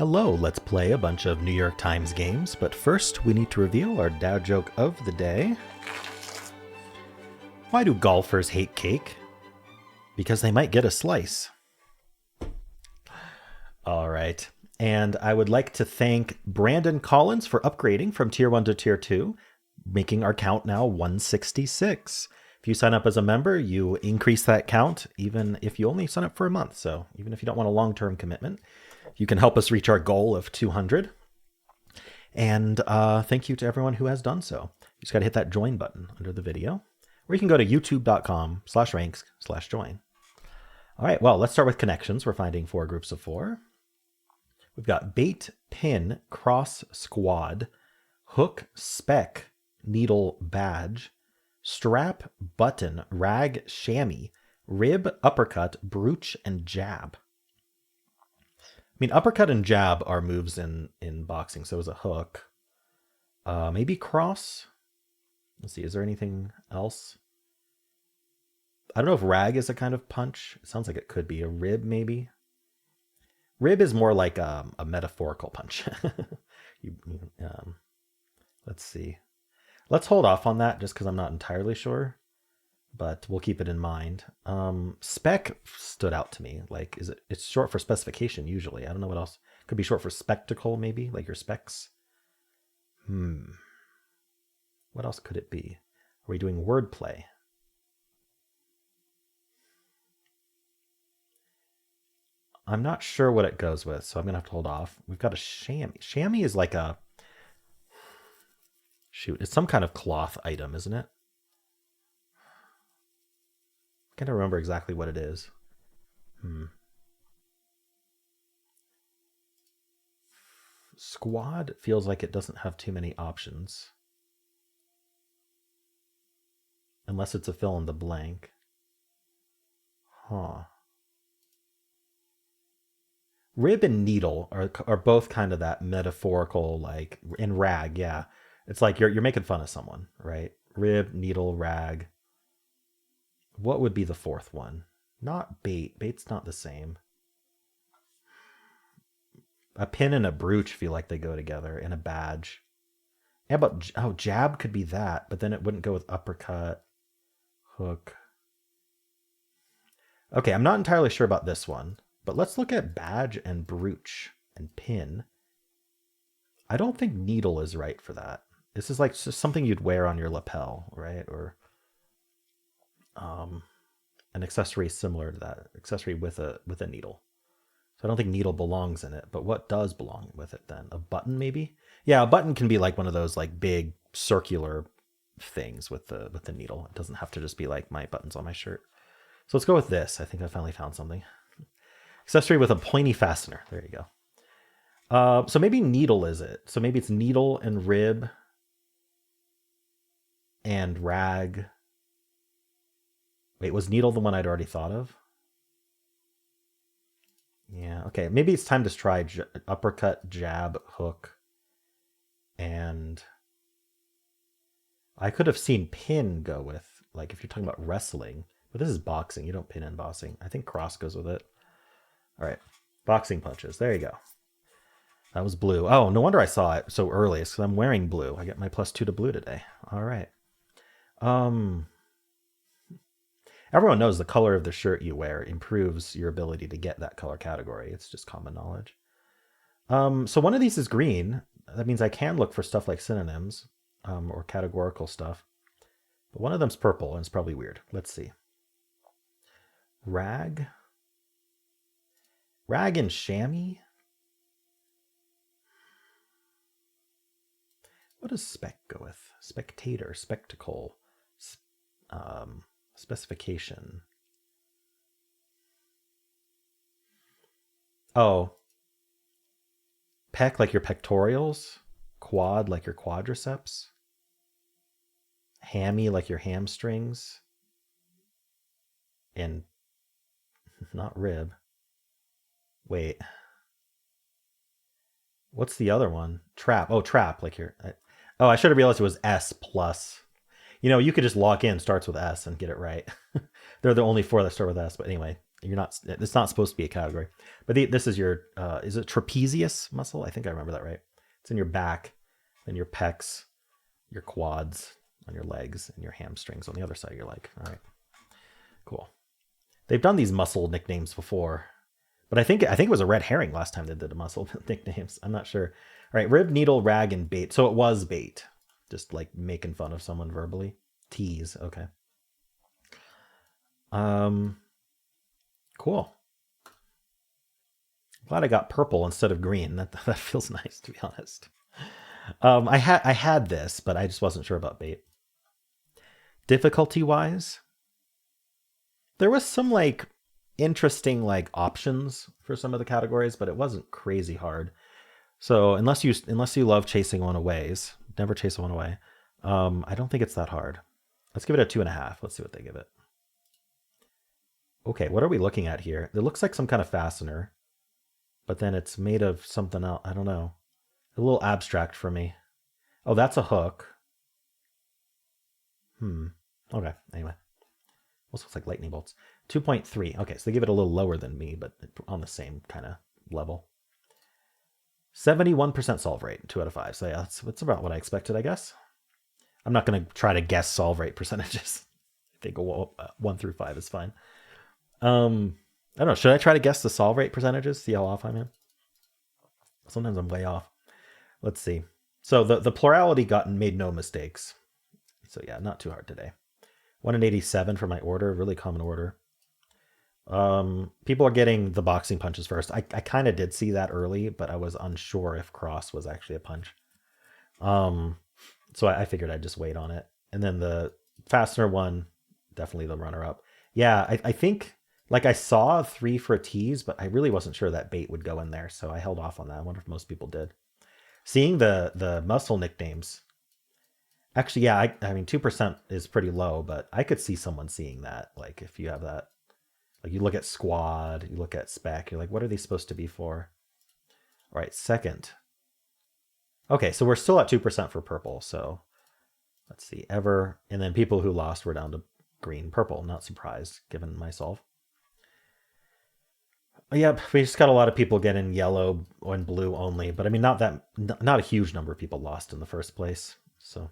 Hello, let's play a bunch of New York Times games, but first we need to reveal our dad joke of the day. Why do golfers hate cake? Because they might get a slice. All right, and I would like to thank Brandon Collins for upgrading from Tier 1 to Tier 2, making our count now 166. If you sign up as a member, you increase that count, even if you only sign up for a month. So even if you don't want a long-term commitment, you can help us reach our goal of 200. And thank you to everyone who has done so. You just got to hit that join button under the video, or you can go to youtube.com/ranks/join. All right, well, let's start with connections. We're finding 4 groups of 4. We've got bait, pin, cross, squad, hook, speck, needle, badge, strap, button, rag, chamois, rib, uppercut, brooch, and jab. I mean, uppercut and jab are moves in boxing, so is a hook. Maybe cross? Let's see, is there anything else? I don't know if rag is a kind of punch. It sounds like it could be. A rib, maybe? Rib is more like a metaphorical punch. Let's see. Let's hold off on that just because I'm not entirely sure, but we'll keep it in mind. Spec stood out to me. Like, it's short for specification usually. I don't know what else. Could be short for spectacle, maybe, like your specs. What else could it be? Are we doing wordplay? I'm not sure what it goes with, so I'm going to have to hold off. We've got a chamois. Chamois is like a... Shoot, it's some kind of cloth item, isn't it? I can't remember exactly what it is. Squad feels like it doesn't have too many options. Unless it's a fill in the blank. Rib and needle are both kind of that metaphorical, like, in rag, yeah. It's like you're making fun of someone, right? Rib, needle, rag. What would be the fourth one? Not bait. Bait's not the same. A pin and a brooch feel like they go together, and a badge. Yeah, but jab could be that, but then it wouldn't go with uppercut, hook. Okay, I'm not entirely sure about this one, but let's look at badge and brooch and pin. I don't think needle is right for that. This is like just something you'd wear on your lapel, right? Or an accessory similar to that, accessory with a needle. So I don't think needle belongs in it, but what does belong with it then? A button maybe? Yeah, a button can be like one of those like big circular things with the needle. It doesn't have to just be like my buttons on my shirt. So let's go with this. I think I finally found something. Accessory with a pointy fastener. There you go. So maybe needle is it. So maybe it's needle and rib and rag. Wait, was needle the one I'd already thought of? Yeah, okay. Maybe it's time to try uppercut, jab, hook, and I could have seen pin go with, like, if you're talking about wrestling, but this is boxing. You don't pin in boxing. I think cross goes with it. All right, boxing punches. There you go. That was blue. Oh, no wonder I saw it so early. It's because I'm wearing blue. I get my +2 to blue today. All right. Everyone knows the color of the shirt you wear improves your ability to get that color category. It's just common knowledge. So one of these is green. That means I can look for stuff like synonyms or categorical stuff. But one of them's purple, and it's probably weird. Let's see. Rag. Rag and chamois. What does spec go with? Spectator, spectacle, specification. Oh. Pec like your pectorials. Quad like your quadriceps. Hammy like your hamstrings. And not rib. Wait. What's the other one? Trap. Oh, trap like your... Oh, I should have realized it was S plus. You know, you could just lock in starts with S and get it right. They're the only 4 that start with S, but anyway. You're not. It's not supposed to be a category. But this is your. Is it trapezius muscle? I think I remember that right. It's in your back, then your pecs, your quads on your legs, and your hamstrings on the other side of your leg. All right. Cool. They've done these muscle nicknames before, but I think it was a red herring last time they did the muscle nicknames. I'm not sure. All right, rib, needle, rag, and bait. So it was bait, just like making fun of someone verbally. Tease. Okay. Cool. Glad I got purple instead of green. That feels nice, to be honest. I had this, but I just wasn't sure about bait. Difficulty wise, there was some like interesting like options for some of the categories, but it wasn't crazy hard. So unless you love chasing one aways, never chase one away. I don't think it's that hard. Let's give it a 2.5. Let's see what they give it. Okay, what are we looking at here? It looks like some kind of fastener, but then it's made of something else. I don't know. A little abstract for me. Oh, that's a hook. Okay, anyway. Also looks like lightning bolts. 2.3. Okay, so they give it a little lower than me, but on the same kind of level. 71% solve rate, 2 out of 5. So yeah, that's about what I expected, I guess. I'm not going to try to guess solve rate percentages. I think 1 through 5 is fine. I don't know. Should I try to guess the solve rate percentages? See how off I am? Sometimes I'm way off. Let's see. So the plurality made no mistakes. So yeah, not too hard today. 1 in 87 for my order, really common order. People are getting the boxing punches first. I kind of did see that early, but I was unsure if cross was actually a punch. So I figured I'd just wait on it. And then the fastener one, definitely the runner-up. Yeah, I think, like I saw 3 for a tease, but I really wasn't sure that bait would go in there, so I held off on that. I wonder if most people did. Seeing the muscle nicknames, actually, yeah, I mean, 2% is pretty low, but I could see someone seeing that. Like if you have that, like you look at squad, you look at spec, you're like, what are these supposed to be for? All right, second. Okay, so we're still at 2% for purple. So let's see, ever. And then people who lost were down to green, purple. Not surprised, given my solve. Yep, we just got a lot of people getting yellow and blue only. But I mean, not a huge number of people lost in the first place. So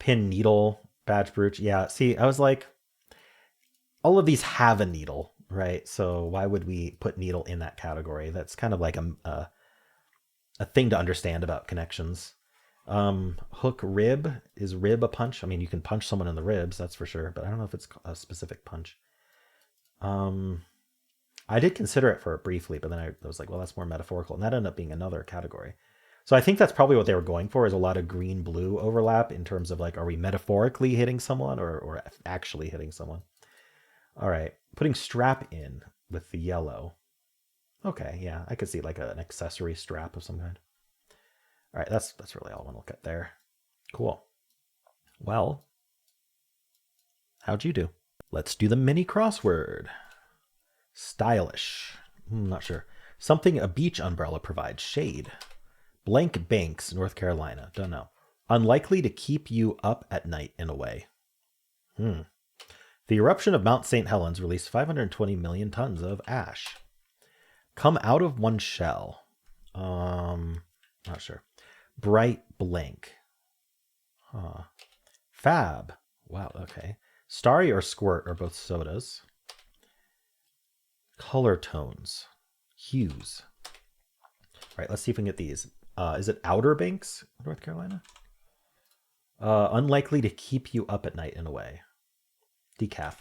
pin, needle, badge brooch. Yeah, see, I was like, all of these have a needle, right? So why would we put needle in that category? That's kind of like a thing to understand about connections. Hook, rib. Is rib a punch? I mean, you can punch someone in the ribs, that's for sure, but I don't know if it's a specific punch. I did consider it for it briefly, but then I was like, well, that's more metaphorical, and that ended up being another category. So I think that's probably what they were going for, is a lot of green-blue overlap in terms of like, are we metaphorically hitting someone or actually hitting someone? All right, putting strap in with the yellow. Okay, yeah, I could see like an accessory strap of some kind. All right, that's really all I want to look at there. Cool. Well, how'd you do? Let's do the mini crossword. Stylish. Not sure. Something a beach umbrella provides. Shade. Blank Banks, North Carolina. Don't know. Unlikely to keep you up at night in a way. The eruption of Mount St. Helens released 520 million tons of ash. Come out of one shell. Not sure. Bright blank. Fab. Wow, okay. Starry or Squirt are both sodas. Color tones. Hues. All right, let's see if we can get these. Is it Outer Banks, North Carolina? Unlikely to keep you up at night in a way. Decaf.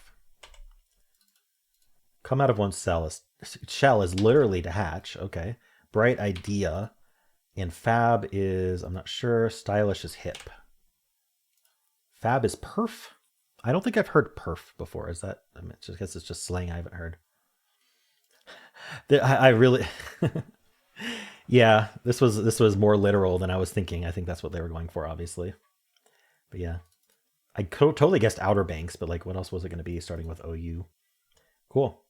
Come out of one's shell is literally to hatch. Okay. Bright idea. And fab is, I'm not sure. Stylish is hip. Fab is perf. I don't think I've heard perf before. Is that? I guess it's just slang I haven't heard. I really, yeah. This was more literal than I was thinking. I think that's what they were going for, obviously. But yeah, I totally guessed Outer Banks, but like, what else was it going to be? Starting with OU. Cool.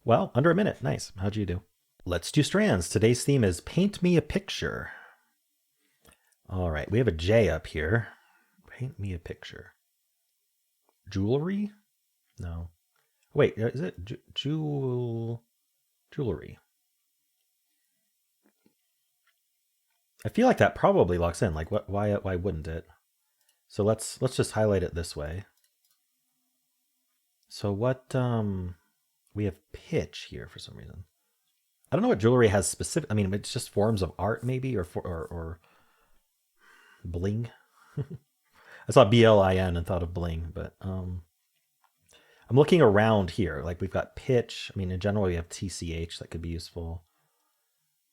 Well, under a minute. Nice. How'd you do? Let's do strands. Today's theme is paint me a picture. All right, we have a J up here. Paint me a picture. Jewelry? No. Wait, is it jewelry? I feel like that probably locks in. Like, what? Why wouldn't it? So let's just highlight it this way. So what? We have pitch here for some reason. I don't know what jewelry has specific. I mean, it's just forms of art, maybe, or bling. I saw BLIN and thought of bling, but I'm looking around here. Like we've got pitch. I mean, in general, we have TCH that could be useful.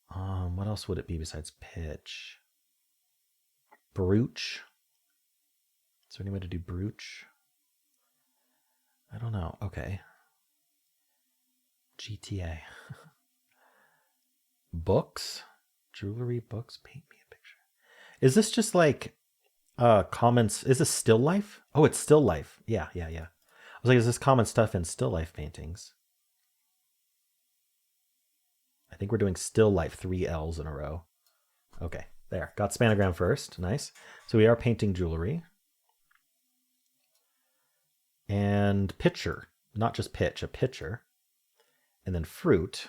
What else would it be besides pitch? Brooch. Is there any way to do brooch? I don't know. Okay. GTA. Books? Jewelry, books, paint me a picture. Is this just like comments? Is this still life? Oh, it's still life. Yeah. I was like, is this common stuff in still life paintings? I think we're doing still life, 3 L's in a row. Okay, there. Got spanogram first. Nice. So we are painting jewelry. And pitcher. Not just pitch, a pitcher. And then fruit.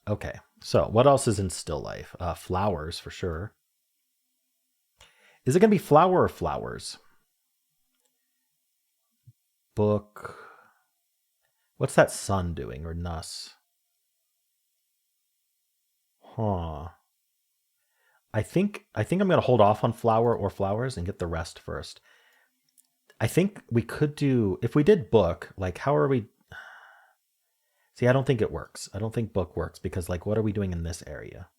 Okay, so what else is in still life? Flowers, for sure. Is it going to be flower or flowers? Book. What's that sun doing, or nus? Huh. I think I'm going to hold off on flower or flowers and get the rest first. I think we could do, if we did book, like how are we? See, I don't think it works. I don't think book works because like what are we doing in this area?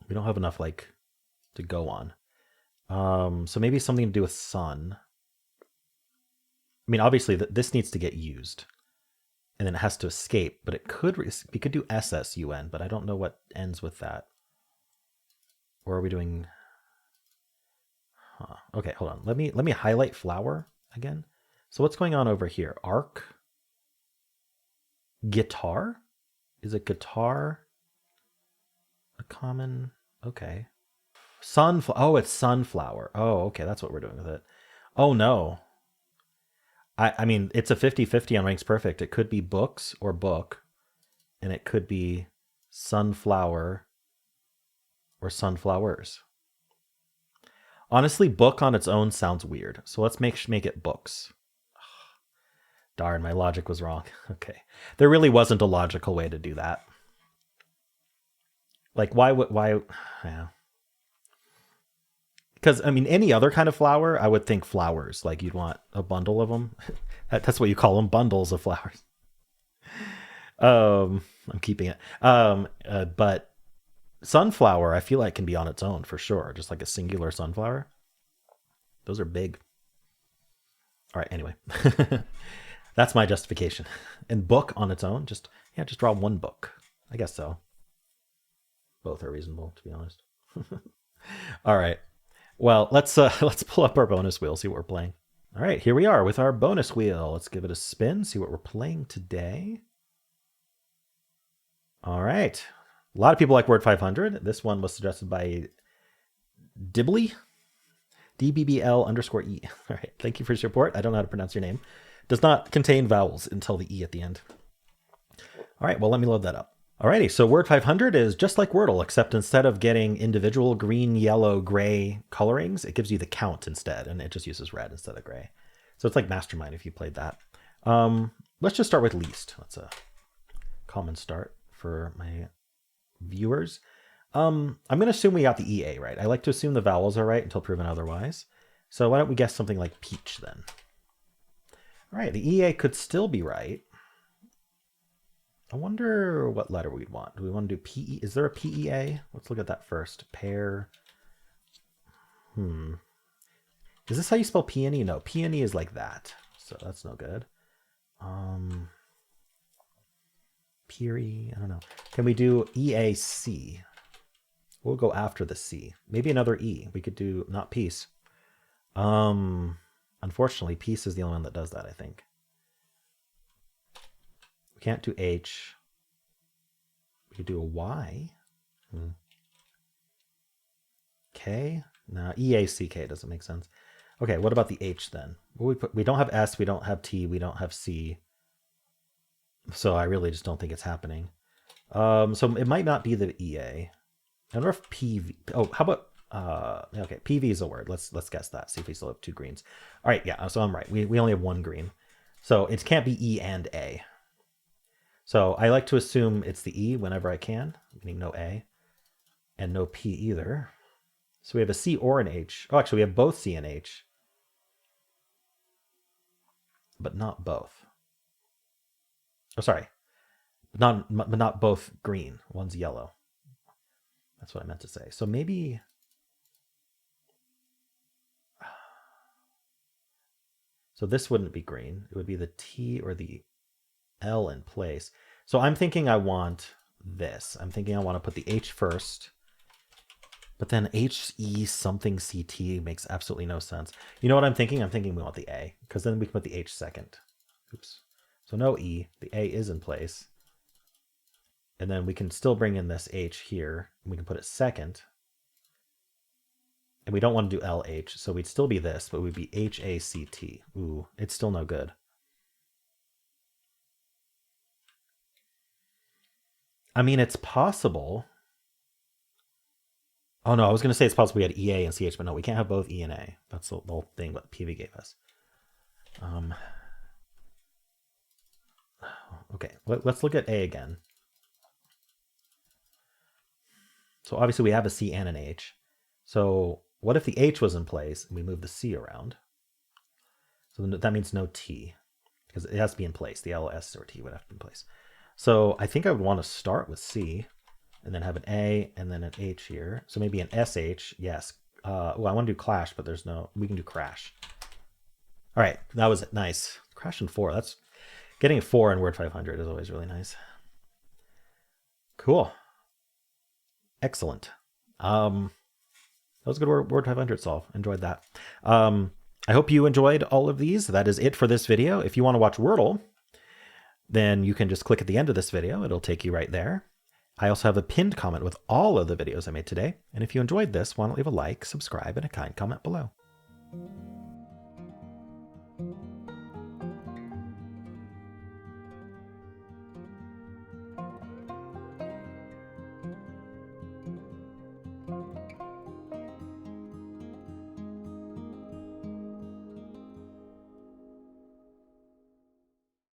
We don't have enough like to go on. So maybe something to do with sun. I mean, obviously this needs to get used and then it has to escape, but we could do SSUN, but I don't know what ends with that. Or are we doing? Huh. Okay, hold on. Let me highlight flower again. So what's going on over here? Arc? Guitar? Is it guitar a common? Okay. Oh, it's sunflower. Oh, okay, that's what we're doing with it. Oh no. I mean, it's a 50-50 on Ranks Perfect. It could be books or book, and it could be sunflower or sunflowers. Honestly, book on its own sounds weird. So let's make it books. Darn, my logic was wrong. Okay. There really wasn't a logical way to do that. Like, why? Yeah. Because, I mean, any other kind of flower, I would think flowers. Like, you'd want a bundle of them. That's what you call them, bundles of flowers. I'm keeping it. But sunflower, I feel like can be on its own for sure. Just like a singular sunflower. Those are big. All right, anyway. That's my justification. And book on its own, just draw one book. I guess so. Both are reasonable, to be honest. All right. Well, let's pull up our bonus wheel, see what we're playing. All right, here we are with our bonus wheel. Let's give it a spin, see what we're playing today. All right. A lot of people like Word 500. This one was suggested by Dibbly, DBBL_E. All right, thank you for your support. I don't know how to pronounce your name. Does not contain vowels until the E at the end. All right, well, let me load that up. Alrighty, so Word 500 is just like Wordle, except instead of getting individual green, yellow, gray colorings, it gives you the count instead, and it just uses red instead of gray. So it's like Mastermind if you played that. Let's just start with least. That's a common start for my viewers. I'm going to assume we got the EA right. I like to assume the vowels are right until proven otherwise. So why don't we guess something like peach then? All right, the EA could still be right. I wonder what letter we'd want. Do we want to do PE? Is there a PEA? Let's look at that first. Pear. Is this how you spell peony? No, peony is like that. So that's no good. Peary, I don't know. Can we do EAC? We'll go after the C. Maybe another E. We could do not peace. Unfortunately, peace is the only one that does that, I think. We can't do H. We could do a Y. K? No, EACK doesn't make sense. Okay, what about the H then? Well, we don't have S, we don't have T, we don't have C. So I really just don't think it's happening. So it might not be the EA. I wonder if PV. Oh, how about okay, PV is a word. Let's guess that. See if we still have 2 greens. All right, yeah. So I'm right. We only have 1 green, so it can't be E and A. So I like to assume it's the E whenever I can, meaning no A, and no P either. So we have a C or an H. Oh, actually, we have both C and H, but not both. Oh, sorry, but not both green. One's yellow. That's what I meant to say. So maybe. So this wouldn't be green. It would be the T or the L in place. So I'm thinking I want this. I'm thinking I want to put the H first, but then HE something CT makes absolutely no sense. You know what I'm thinking? I'm thinking we want the A, because then we can put the H second. Oops. So no E. The A is in place. And then we can still bring in this H here. And we can put it second. And we don't want to do LH, so we'd still be this, but we'd be HACT. Ooh, it's still no good. I mean, it's possible. Oh no, I was going to say it's possible we had EA and CH, but no, we can't have both E and A. That's the whole thing what PV gave us. Okay, let's look at A again. So obviously we have a C and an H. So what if the H was in place and we move the C around? So that means no T, because it has to be in place. The L, S, or T would have to be in place. So I think I would want to start with C and then have an A and then an H here. So maybe an SH, yes. Well, I want to do clash, but there's no, we can do crash. All right, that was nice. Crash and 4, that's, getting a 4 in Word 500 is always really nice. Cool. Excellent. That was a good Word 500 solve. Enjoyed that. I hope you enjoyed all of these. That is it for this video. If you want to watch Wordle, then you can just click at the end of this video. It'll take you right there. I also have a pinned comment with all of the videos I made today. And if you enjoyed this, why don't leave a like, subscribe, and a kind comment below.